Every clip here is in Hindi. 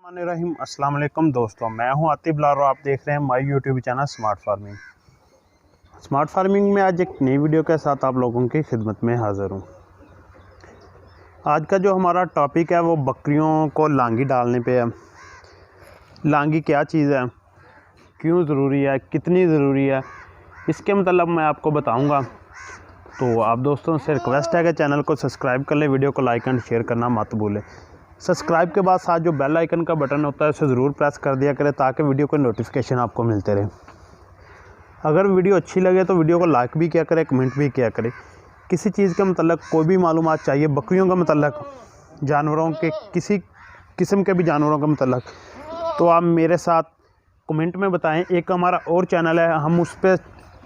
रहीम अस्सलाम वालेकुम दोस्तों, मैं हूं आतिफ लार और आप देख रहे हैं my YouTube channel smart farming. Smart farming में आज एक नई वीडियो के साथ आप लोगों की खिदमत में हाज़िर हूं। आज का जो हमारा टॉपिक है वो बकरियों को लांगी डालने पे है। लांगी क्या चीज़ है, क्यों ज़रूरी है, कितनी ज़रूरी है, इसके मतलब मैं आपको बताऊँगा। तो आप दोस्तों से रिक्वेस्ट है कि चैनल को सब्सक्राइब कर लें, वीडियो को लाइक एंड शेयर करना मत भूलें। सब्सक्राइब के बाद साथ जो बेल आइकन का बटन होता है उसे ज़रूर प्रेस कर दिया करें ताकि वीडियो के नोटिफिकेशन आपको मिलते रहे। अगर वीडियो अच्छी लगे तो वीडियो को लाइक भी किया करें, कमेंट भी किया करें। किसी चीज़ के मतलब कोई भी मालूमात चाहिए, बकरियों का मतलब, जानवरों के किसी किस्म के भी जानवरों का मतलब, तो आप मेरे साथ कमेंट में बताएं। एक हमारा और चैनल है, हम उस पर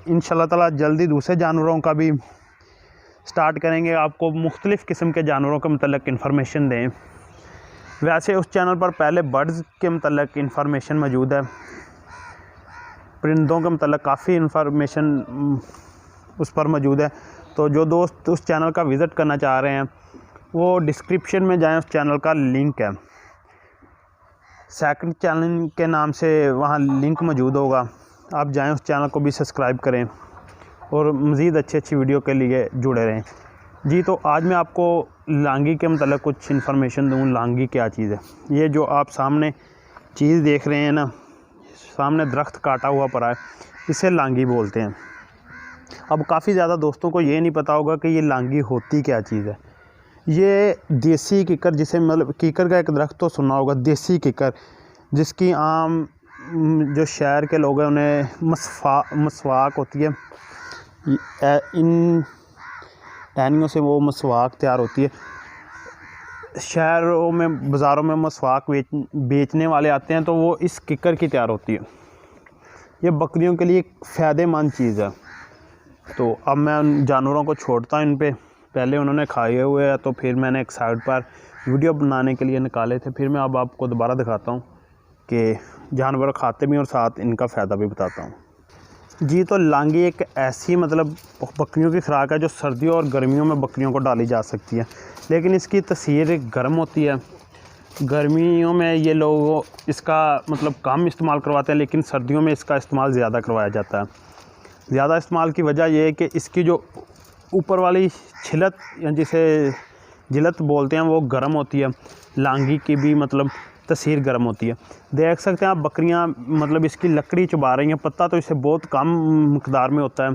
इंशाल्लाह ताला जल्दी दूसरे जानवरों का भी स्टार्ट करेंगे, आपको मुख्तलिफ़ किस्म के जानवरों के मतलब इन्फॉर्मेशन दें। वैसे उस चैनल पर पहले बर्ड्स के मतलब इंफॉर्मेशन मौजूद है, परिंदों के मतलब काफ़ी इंफॉर्मेशन उस पर मौजूद है। तो जो दोस्त उस चैनल का विज़िट करना चाह रहे हैं वो डिस्क्रिप्शन में जाएं, उस चैनल का लिंक है, सेकंड चैनल के नाम से वहाँ लिंक मौजूद होगा। आप जाएं, उस चैनल को भी सब्सक्राइब करें और मज़ीद अच्छी वीडियो के लिए जुड़े रहें। जी, तो आज मैं आपको लांगी के मतलब कुछ इन्फॉर्मेशन दूँ। लांगी क्या चीज़ है? ये जो आप सामने चीज़ देख रहे हैं ना, सामने दरख्त काटा हुआ पड़ा है, इसे लांगी बोलते हैं। अब काफ़ी ज़्यादा दोस्तों को ये नहीं पता होगा कि ये लांगी होती क्या चीज़ है। ये देसी किकर, जिसे मतलब किकर का एक दरख्त तो सुना होगा, देसी किकर, जिसकी आम जो शहर के लोग हैं उन्हें मसवाक होती है। इन टहनियों से वो मसवाक तैयार होती है। शहरों में, बाज़ारों में मसवाक बेचने वाले आते हैं तो वो इस किकर की तैयार होती है। ये बकरियों के लिए फ़ायदेमंद चीज़ है। तो अब मैं उन जानवरों को छोड़ता हूँ इन पे। पहले उन्होंने खाए हुए हैं तो फिर मैंने एक साइड पर वीडियो बनाने के लिए निकाले थे, फिर मैं अब आपको दोबारा दिखाता हूँ कि जानवर खाते भी और साथ इनका फ़ायदा भी बताता हूँ। जी, तो लांगी एक ऐसी मतलब बकरियों की खुराक है जो सर्दियों और गर्मियों में बकरियों को डाली जा सकती है, लेकिन इसकी तसीर गर्म होती है। गर्मियों में ये लोग इसका मतलब कम इस्तेमाल करवाते हैं, लेकिन सर्दियों में इसका इस्तेमाल ज़्यादा करवाया जाता है। ज़्यादा इस्तेमाल की वजह यह है कि इसकी जो ऊपर वाली छिलत या जिसे जिलत बोलते हैं वो गर्म होती है। लांगी की भी मतलब तसीर गर्म होती है। देख सकते हैं आप, बकरियां मतलब इसकी लकड़ी चबा रही हैं। पत्ता तो इसे बहुत कम मकदार में होता है,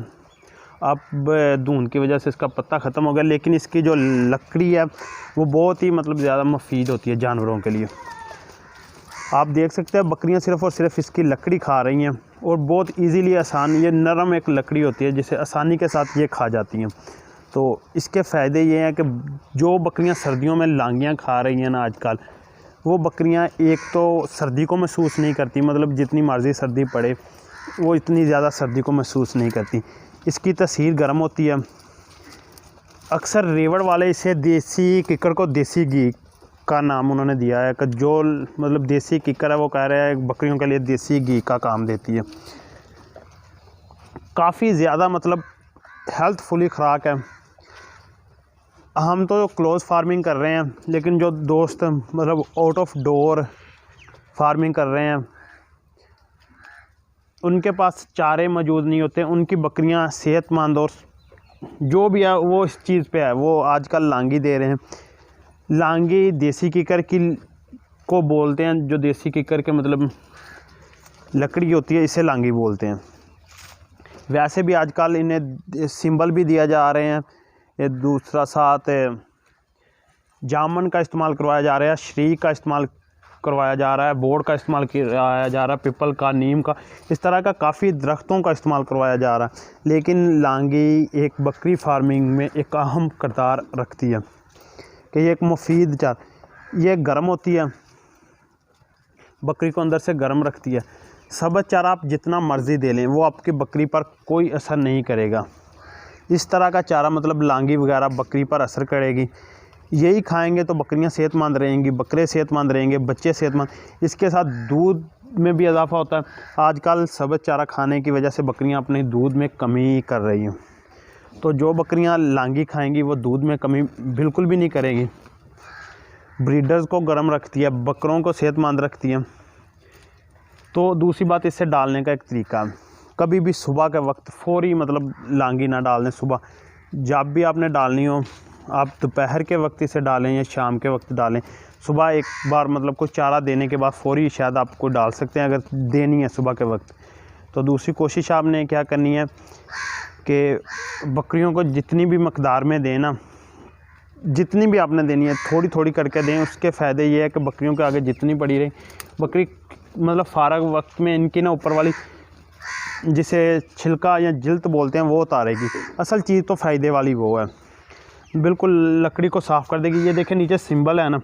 अब धुंध की वजह से इसका पत्ता ख़त्म हो गया, लेकिन इसकी जो लकड़ी है वो बहुत ही मतलब ज़्यादा मुफीद होती है जानवरों के लिए। आप देख सकते हैं बकरियां सिर्फ़ और सिर्फ इसकी लकड़ी खा रही हैं और बहुत इजीली, आसान, ये नरम एक लकड़ी होती है जिसे आसानी के साथ ये खा जाती हैं। तो इसके फ़ायदे ये हैं कि जो बकरियां सर्दियों में लांगियाँ खा रही हैं ना आजकल, वो बकरियां एक तो सर्दी को महसूस नहीं करती, मतलब जितनी मर्ज़ी सर्दी पड़े वो इतनी ज़्यादा सर्दी को महसूस नहीं करती। इसकी तसीर गर्म होती है। अक्सर रेवड़ वाले इसे देसी किकर को देसी घी का नाम उन्होंने दिया है कि जो मतलब देसी किकर है वो कह रहे हैं बकरियों के लिए देसी घी का काम देती है। काफ़ी ज़्यादा मतलब हेल्थफुली खुराक है। हम तो क्लोज़ फार्मिंग कर रहे हैं, लेकिन जो दोस्त मतलब आउट ऑफ डोर फार्मिंग कर रहे हैं उनके पास चारे मौजूद नहीं होते, उनकी बकरियां सेहतमंद और जो भी है वो इस चीज़ पे है, वो आजकल लांगी दे रहे हैं। लांगी देसी किकर की को बोलते हैं, जो देसी किकर के मतलब लकड़ी होती है इसे लांगी बोलते हैं। वैसे भी आजकल इन्हें सिंबल भी दिया जा रहे हैं। ये दूसरा साथ जामन का इस्तेमाल करवाया जा रहा है, शरीक का इस्तेमाल करवाया जा रहा है, बोर्ड का इस्तेमाल किया जा रहा है, पिपल का, नीम का, इस तरह का काफ़ी दरख्तों का इस्तेमाल करवाया जा रहा है। लेकिन लांगी एक बकरी फार्मिंग में एक अहम किरदार रखती है कि ये एक मुफीद चार, ये गर्म होती है, बकरी को अंदर से गर्म रखती है। सब्ज़ चारा आप जितना मर्ज़ी दे लें वो आपकी बकरी पर कोई असर नहीं करेगा। इस तरह का चारा मतलब लांगी वगैरह बकरी पर असर करेगी। यही खाएंगे तो बकरियां सेहतमंद रहेंगी, बकरे सेहतमंद रहेंगे, बच्चे सेहतमंद। इसके साथ दूध में भी इजाफा होता है। आजकल सब्ज़ चारा खाने की वजह से बकरियां अपने दूध में कमी कर रही हैं, तो जो बकरियां लांगी खाएंगी वो दूध में कमी बिल्कुल भी नहीं करेंगी। ब्रीडर्स को गर्म रखती है, बकरों को सेहतमंद रखती है। तो दूसरी बात, इसे डालने का एक तरीका है, कभी भी सुबह के वक्त फौरी मतलब लांगी ना डाल दें। सुबह जब भी आपने डालनी हो, आप दोपहर के वक्त इसे डालें या शाम के वक्त डालें। सुबह एक बार मतलब कुछ चारा देने के बाद फौरी शायद आपको डाल सकते हैं, अगर देनी है सुबह के वक्त। तो दूसरी कोशिश आपने क्या करनी है कि बकरियों को जितनी भी मकदार में दें ना, जितनी भी आपने देनी है थोड़ी थोड़ी करके दें। उसके फ़ायदे ये है कि बकरियों के आगे जितनी पड़ी रही, बकरी मतलब फारग वक्त में इनकी ना ऊपर वाली जिसे छिलका या जिल्त बोलते हैं वो उतारेगी। असल चीज़ तो फ़ायदे वाली वो है, बिल्कुल लकड़ी को साफ़ कर देगी। ये देखें नीचे सिंबल है ना,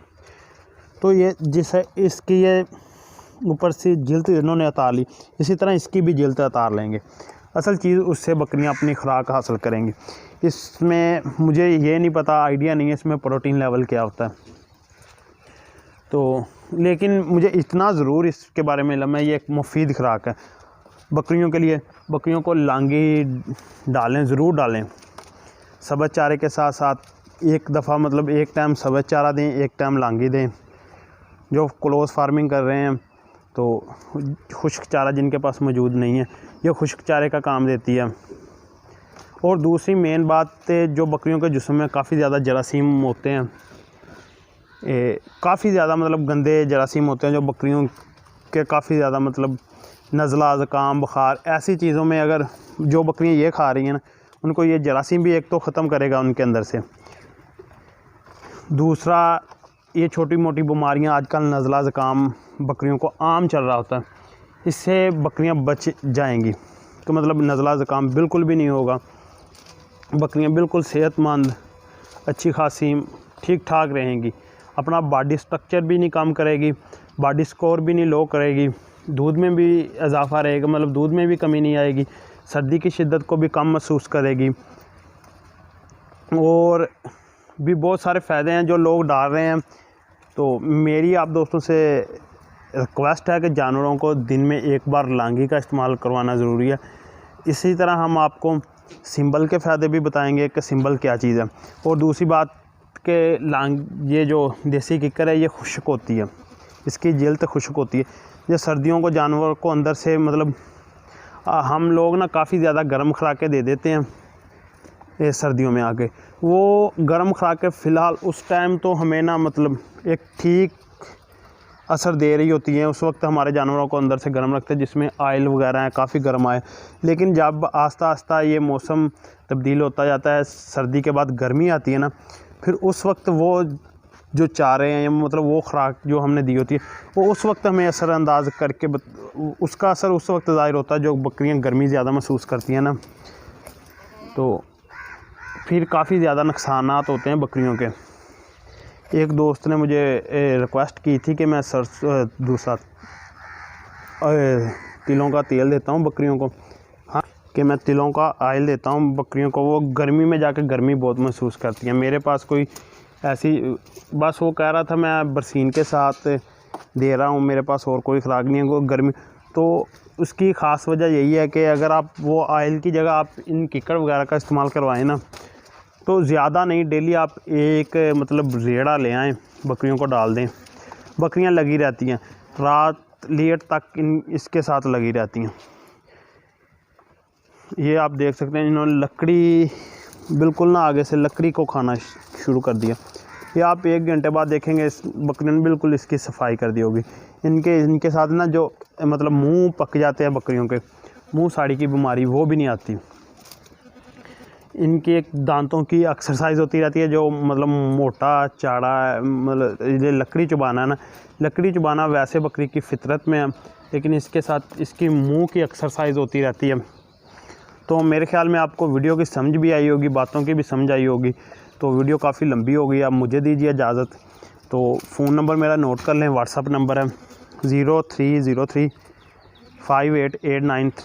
तो ये जिसे इसकी ये ऊपर से जिल्त इन्होंने उतार ली, इसी तरह इसकी भी जिल्त उतार लेंगे। असल चीज़ उससे बकरियां अपनी खुराक हासिल करेंगी। इसमें मुझे ये नहीं पता, आइडिया नहीं है इसमें प्रोटीन लेवल क्या होता है, तो लेकिन मुझे इतना ज़रूर इसके बारे में इल्म है, ये एक मुफीद खुराक है बकरियों के लिए। बकरियों को लांगी डालें, ज़रूर डालें। सब्ज़ चारे के साथ साथ एक दफ़ा मतलब एक टाइम सब्ज़ चारा दें, एक टाइम लांगी दें। जो क्लोज़ फार्मिंग कर रहे हैं तो खुश्क चारा जिनके पास मौजूद नहीं है, ये खुश्क चारे का काम देती है। और दूसरी मेन बात है, जो बकरियों के जिस्म में काफ़ी ज़्यादा जरासीम होते हैं, काफ़ी ज़्यादा मतलब गंदे जरासीम होते हैं जो बकरियों के काफ़ी ज़्यादा मतलब नज़ला, ज़ुकाम, बुखार, ऐसी चीज़ों में अगर जो बकरियां ये खा रही हैं ना, उनको ये जरासीम भी एक तो ख़त्म करेगा उनके अंदर से। दूसरा, ये छोटी मोटी बीमारियां आजकल नज़ला, ज़ुकाम बकरियों को आम चल रहा होता है, इससे बकरियां बच जाएंगी। तो मतलब नज़ला ज़ुकाम बिल्कुल भी नहीं होगा, बकरियां बिल्कुल सेहतमंद, अच्छी खासी ठीक ठाक रहेंगी। अपना बॉडी स्ट्रक्चर भी नहीं कम करेगी, बॉडी स्कोर भी नहीं लो करेगी, दूध में भी इजाफ़ा रहेगा, मतलब दूध में भी कमी नहीं आएगी, सर्दी की शिद्दत को भी कम महसूस करेगी। और भी बहुत सारे फ़ायदे हैं जो लोग डाल रहे हैं। तो मेरी आप दोस्तों से रिक्वेस्ट है कि जानवरों को दिन में एक बार लांगी का इस्तेमाल करवाना ज़रूरी है। इसी तरह हम आपको सिंबल के फ़ायदे भी बताएंगे कि सिंबल क्या चीज़ है। और दूसरी बात कि ये जो देसी किक्कर है ये खुश्क होती है, इसकी जिल्द खुश्क होती है। ये सर्दियों को जानवर को अंदर से मतलब हम लोग ना काफ़ी ज़्यादा गर्म खुराकें दे देते हैं ये सर्दियों में आके। वो गर्म खुराकें फ़िलहाल उस टाइम तो हमें ना मतलब एक ठीक असर दे रही होती हैं, उस वक्त हमारे जानवरों को अंदर से गर्म रखते हैं, जिसमें आयल वगैरह है, काफ़ी गर्म आए। लेकिन जब आस्ता आस्ता ये मौसम तब्दील होता जाता है, सर्दी के बाद गर्मी आती है ना, फिर उस वक्त वो जो चारे हैं मतलब वो खुराक जो हमने दी होती है वो उस वक्त हमें असरअंदाज करके उसका असर उस वक्त ज़ाहिर होता है जो बकरियां गर्मी ज़्यादा महसूस करती हैं ना, तो फिर काफ़ी ज़्यादा नुकसानात होते हैं बकरियों के। एक दोस्त ने मुझे रिक्वेस्ट की थी कि मैं दूसरा तिलों का तेल देता हूँ बकरियों को, हाँ कि मैं तिलों का ऑयल देता हूँ बकरियों को, वो गर्मी में जाकर गर्मी बहुत महसूस करती हैं। मेरे पास कोई ऐसी बस वो कह रहा था मैं बरसीन के साथ दे रहा हूँ, मेरे पास और कोई खुराक नहीं है वो गर्मी। तो उसकी ख़ास वजह यही है कि अगर आप वो ऑयल की जगह आप इन किक्कर वगैरह का इस्तेमाल करवाएं ना, तो ज़्यादा नहीं, डेली आप एक मतलब रेड़ा ले आएँ, बकरियों को डाल दें। बकरियां लगी रहती हैं रात लेट तक, इसके साथ लगी रहती हैं। ये आप देख सकते हैं इन्होंने लकड़ी बिल्कुल ना आगे से लकड़ी को खाना शुरू कर दिया। ये आप 1 घंटे बाद देखेंगे इस बकरी ने बिल्कुल इसकी सफाई कर दी होगी। इनके साथ ना जो मतलब मुंह पक जाते हैं बकरियों के, मुंह साड़ी की बीमारी वो भी नहीं आती। इनकी एक दांतों की एक्सरसाइज होती रहती है, जो मतलब मोटा चाड़ा मतलब ये लकड़ी चुबाना है ना, लकड़ी चुबाना वैसे बकरी की फितरत में है, लेकिन इसके साथ इसकी मुंह की एक्सरसाइज होती रहती है। तो मेरे ख्याल में आपको वीडियो की समझ भी आई होगी, बातों की भी समझ आई होगी। तो वीडियो काफ़ी लंबी हो गई, आप मुझे दीजिए इजाज़त। तो फ़ोन नंबर मेरा नोट कर लें, व्हाट्सअप नंबर है 0303 5889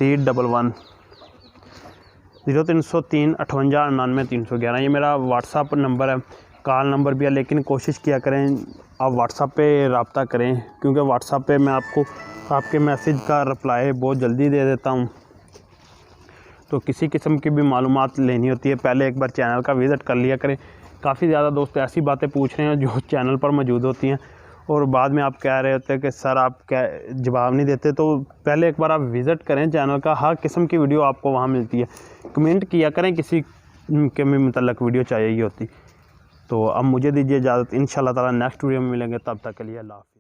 0303 58 99 311। ये मेरा व्हाट्सअप नंबर है, कॉल नंबर भी है, लेकिन कोशिश किया करें आप व्हाट्सअप पे रब्ता करें, क्योंकि व्हाट्सअप पे मैं आपको आपके मैसेज का रिप्लाई बहुत जल्दी दे देता हूँ। तो किसी किस्म की भी मालूमात लेनी होती है, पहले एक बार चैनल का विज़िट कर लिया करें काफ़ी ज़्यादा दोस्त ऐसी बातें पूछ रहे हैं जो चैनल पर मौजूद होती हैं और बाद में आप कह रहे होते हैं कि सर आप क्या जवाब नहीं देते। तो पहले एक बार आप विज़िट करें चैनल का, हर किस्म की वीडियो आपको वहाँ मिलती है। कमेंट किया करें किसी के मतलब वीडियो चाहिए होती। तो अब मुझे दीजिए इजाज़त, इंशाल्लाह ताला नेक्स्ट वीडियो में मिलेंगे, तब तक के लिए अल्लाह।